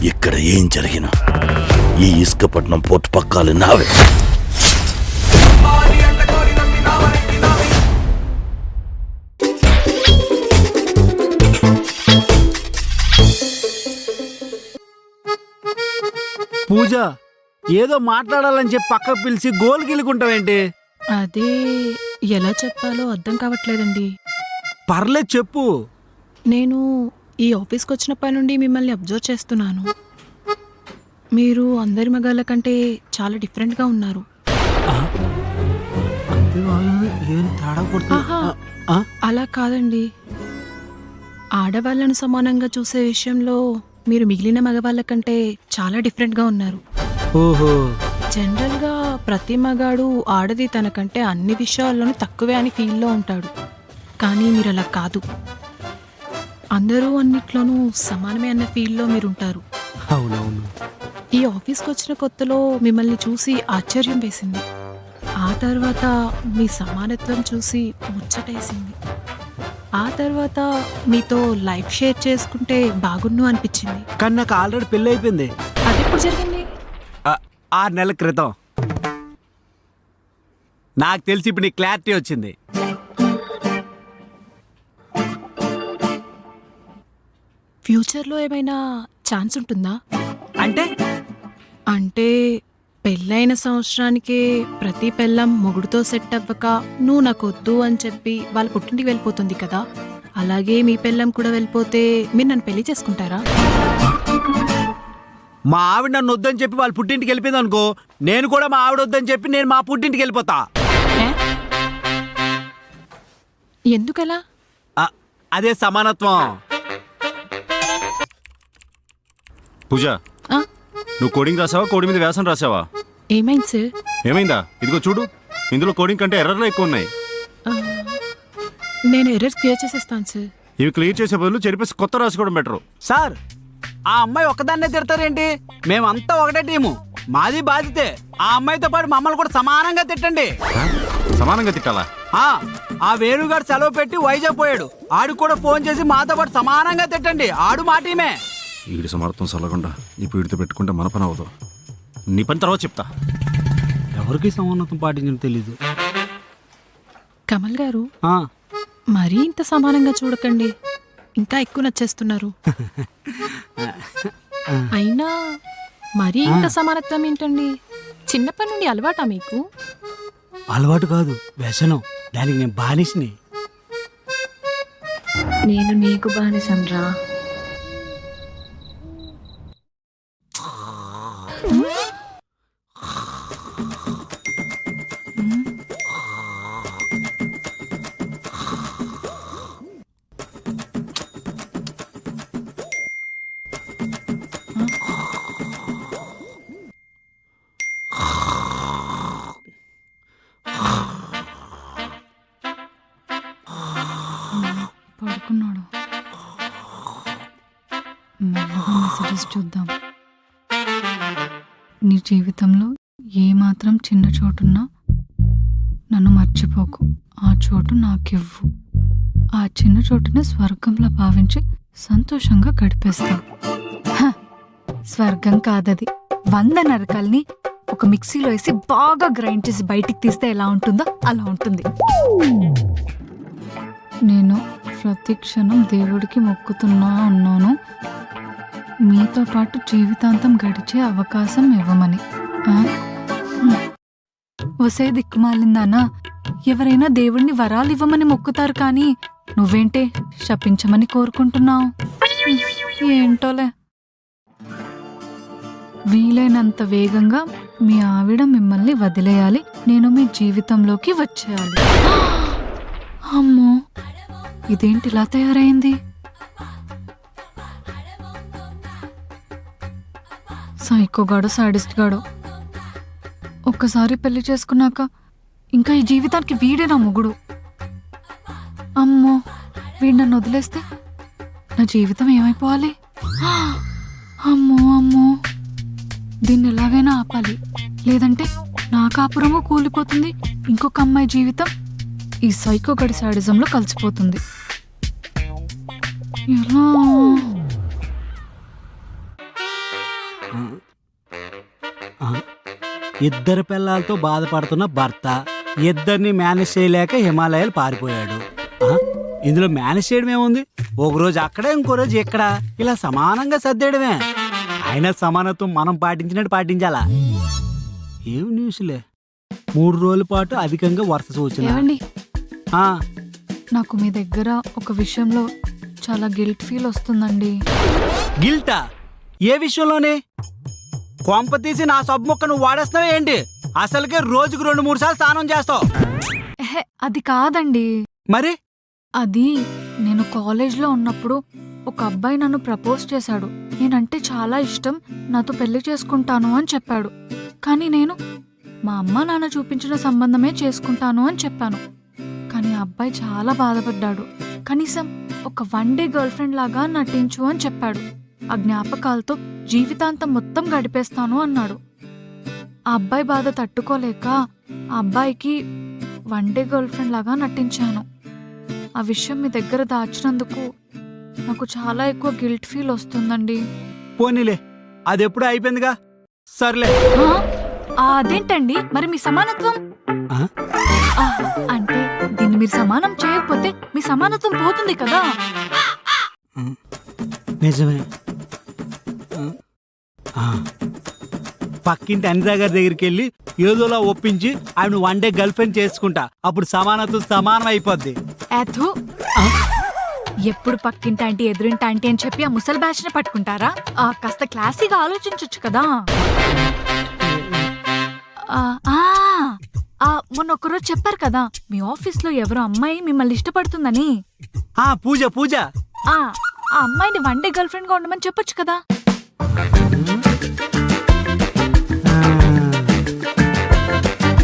ఇక్కడ ఏం జరిగినా ఈ ఇసుకపట్నం పోర్టు పక్కాలు నావే. పూజ ఏదో మాట్లాడాలని చెప్పి పక్కకు పిలిచి గోలు గిలుకుంటావేంటి? అదే ఎలా చెప్పాలో అర్థం కావట్లేదండి. పర్లేదు చెప్పు. నేను ఈ ఆఫీస్కి వచ్చినప్పటి నుండి మిమ్మల్ని అబ్జర్వ్ చేస్తున్నాను. మీరు అందరి మగాళ్ళ కంటే చాలా డిఫరెంట్గా ఉన్నారు. ఆహా, అలా కాదండి. ఆడవాళ్ళను సమానంగా చూసే విషయంలో మీరు మిగిలిన మగవాళ్ళ కంటే చాలా డిఫరెంట్గా ఉన్నారు. ఓహో. జనరల్గా ప్రతి మగాడు ఆడది తనకంటే అన్ని విషయాల్లోనూ తక్కువే అని ఫీల్లో ఉంటాడు. కానీ మీరు అలా కాదు. అందరూ అన్నిట్లోనూ సమానమే అన్న ఫీల్లో మీరుంటారు. అవునవును. ఈ ఆఫీస్కి వచ్చిన కొత్తలో మిమ్మల్ని చూసి ఆశ్చర్యం వేసింది. ఆ తర్వాత మీ సమానత్వం చూసి ముచ్చటేసింది. ఆ తర్వాత మీతో లైఫ్ షేర్ చేసుకుంటే బాగున్ను అనిపించింది. కానీ నాకు ఆల్రెడీ పెళ్ళి అయిపోయింది. అది ఎప్పుడు జరిగింది? 6 నెలల క్రితం. నాకు తెలిసి ఇప్పుడు నీకు క్లారిటీ వచ్చింది. ఫ్యూచర్లో ఏమైనా ఛాన్స్ ఉంటుందా? అంటే పెళ్ళైన సంవత్సరానికే ప్రతి పెళ్ళం మొగుడుతో సెట్ అవ్వక నువ్వు నాకొద్దు అని చెప్పి వాళ్ళ పుట్టింటికి వెళ్ళిపోతుంది కదా, అలాగే మీ పెళ్ళం కూడా వెళ్ళిపోతే మీరు నన్ను పెళ్లి చేసుకుంటారా? మా ఆవిడ నన్ను వద్దని చెప్పి వాళ్ళ పుట్టింటికి వెళ్ళిపోయింది అనుకో, నేను కూడా మా ఆవిడ వద్దని చెప్పి నేను మా పుట్టింటికి వెళ్ళిపోతా. ఎందుకలా? అదే సమానత్వం. పూజ, నువ్వు కోడింగ్ రాసావా, కోడి మీద వ్యాసం రాసావా? ఏమైంది సార్? ఏమైందా? ఇదిగో చూడు, ఇందులో కోడింగ్ కంటే ఎర్రర్లు ఎక్కువ ఉన్నాయి. నేను ఎర్రర్స్ క్లియర్ చేసేస్తాను సార్. ఇవి క్లియర్ చేసే బదులు చెరిపేసి కొత్త రాసుకోవడం బెటరు. సార్, ఆ అమ్మాయి ఒక్కదాన్నే తిడతారేంటి? మేమంతా ఒకటే టీము, మాది బాధితే. ఆ అమ్మాయితో పాటు మమ్మల్ని కూడా సమానంగా తిట్టండి. సమానంగా తిట్టాలా? ఆ వేణుగాడు సెలవు పెట్టి వైజాగ్ పోయాడు, ఆడు కూడా ఫోన్ చేసి మాతో పాటు సమానంగా తిట్టండి. ఆడు మా టీమే. ఈడి సమర్థం సల్లకుండా ఈ పీడితో పెట్టుకుంటే మన పని అవదు. నీ పని తర్వాత చెప్తా. ఎవరికి సమానత్వం పాటించడం తెలీదు. కమల్ గారు, మరీ ఇంత సమానంగా చూడకండి, ఇంకా ఎక్కువ నచ్చేస్తున్నారు. అయినా మరీ ఇంత సమానత్వం ఏంటండి? చిన్నప్పటి నుండి అలవాటా మీకు? అలవాటు కాదు, వ్యసనం. దానికి నేను బానిసని. నేను నీకు బానిసంరా. పడుకున్నాడు. మెల్లగా మెసేజెస్ చూద్దాం. నీ జీవితంలో ఏమాత్రం చిన్న చోటున్నా నన్ను మర్చిపోకు. ఆ చోటు నాకివ్వు. ఆ చిన్న చోటుని స్వర్గంలో భావించి సంతోషంగా గడిపేస్తా. స్వర్గం కాదది. 100 నరకాల్ని ఒక మిక్సీలో వేసి బాగా గ్రైండ్ చేసి బయటికి తీస్తే ఎలా ఉంటుందో అలా ఉంటుంది. నేను ప్రతి క్షణం దేవుడికి మొక్కుతున్నా ఉన్నాను, మీతో పాటు జీవితాంతం గడిచే అవకాశం ఇవ్వమని. వసే దిక్కుమాలిందానా, ఎవరైనా దేవుడిని వరాలు ఇవ్వమని మొక్కుతారు, కానీ నువ్వేంటే శపించమని కోరుకుంటున్నావు. ఏంటోలే. వీలైనంత వేగంగా మీ ఆవిడ మిమ్మల్ని వదిలేయాలి, నేను మీ జీవితంలోకి వచ్చేయాలి. అమ్మో, ఇదేంటి ఇలా తయారైంది? సైకోగాడో సాడిస్ట్ గాడో. ఒక్కసారి పెళ్లి చేసుకున్నాక ఇంకా ఈ జీవితానికి వీడే నా మొగుడు. అమ్మో, వీడు నన్ను వదిలేస్తే నా జీవితం ఏమైపోవాలి? అమ్మో అమ్మో, దీన్ని ఎలాగైనా ఆపాలి, లేదంటే నా కాపురము కూలిపోతుంది, ఇంకొక అమ్మాయి జీవితం ఈ సైకో గడి సాడిజంలో కలిసిపోతుంది. ఎలా? ఇద్దరు పిల్లలతో బాధపడుతున్న భర్త ఇద్దరిని మేనేజ్ చేయలేక హిమాలయాలు పారిపోయాడు. ఇందులో మేనేజ్ చేయడం ఏముంది? ఒక రోజు అక్కడ, ఇంకో రోజు ఇక్కడ, ఇలా సమానంగా సర్దేయడమే. అయినా సమానత్వం మనం పాటించినట్టు పాటించాలా? ఏం న్యూస్లే. 3 రోజుల పాటు అధికంగా వరుస సూచన. ఏవండి, ఆ, నాకు మీ దగ్గర ఒక విషయంలో చాలా గిల్ట్ ఫీల్ వస్తుందండి. గిల్టా? ఏ విషయంలోనే? కొంప తీసి నా సబ్బు మొక్క నువ్వు వాడేస్తావా ఏంటి? అసలుకే రోజుకు 2-3 సార్లు స్నానం చేస్తావు. ఎహె, అది కాదండి. మరి అది నేను కాలేజ్లో ఉన్నప్పుడు ఒక అబ్బాయి నన్ను ప్రపోజ్ చేశాడు. నేనంటే చాలా ఇష్టం, నాతో పెళ్లి చేసుకుంటాను అని చెప్పాడు. కానీ నేను మా అమ్మ నాన్న చూపించిన సంబంధమే చేసుకుంటాను అని చెప్పాను. కానీ ఆ అబ్బాయి చాలా బాధపడ్డాడు. కనీసం ఒక 1 డే గర్ల్ ఫ్రెండ్ లాగా నటించు అని చెప్పాడు. ఆ జ్ఞాపకాలతో జీవితాంతం మొత్తం గడిపేస్తాను అన్నాడు. ఆ అబ్బాయి బాధ తట్టుకోలేక ఆ అబ్బాయికి 1 డే గర్ల్ ఫ్రెండ్ లాగా నటించాను. ఆ విషయం మీ దగ్గర దాచినందుకు నాకు చాలా ఎక్కువ గిల్ట్ ఫీల్ వస్తుందండి. పోనీలే, అది ఎప్పుడూ అయిపోయిందిగా. సర్లే. అదేంటండి మరి మీ సమానత్వం? ఆ? అంటే దీన్ని మీరు సమానం చేయకపోతే మీ సమానత్వం పోతుంది కదా. నిజమే. పక్కింటి అనితా గారి దగ్గరికి వెళ్ళి ఏదోలా ఒప్పించి ఆవిడ 1 డే గర్ల్ ఫ్రెండ్ చేసుకుంటా. అప్పుడు సమానత్వం సమానం అయిపోద్ది. ఏథు, ఎప్పుడు పక్కింటి ఆంటీ ఎదురింటి ఆంటీ అని చెప్పి ఆ ముసలి బ్యాచ్ ని పట్టుకుంటారా? కాస్త క్లాసీగా ఆలోచించొచ్చు కదా. మొన్న ఒకరోజు చెప్పారు కదా మీ ఆఫీస్ లో ఎవరో అమ్మాయి మిమ్మల్ని ఇష్టపడుతుందని. పూజ ఆ అమ్మాయిని 1 డే గర్ల్ ఫ్రెండ్ గా ఉండమని చెప్పొచ్చు కదా.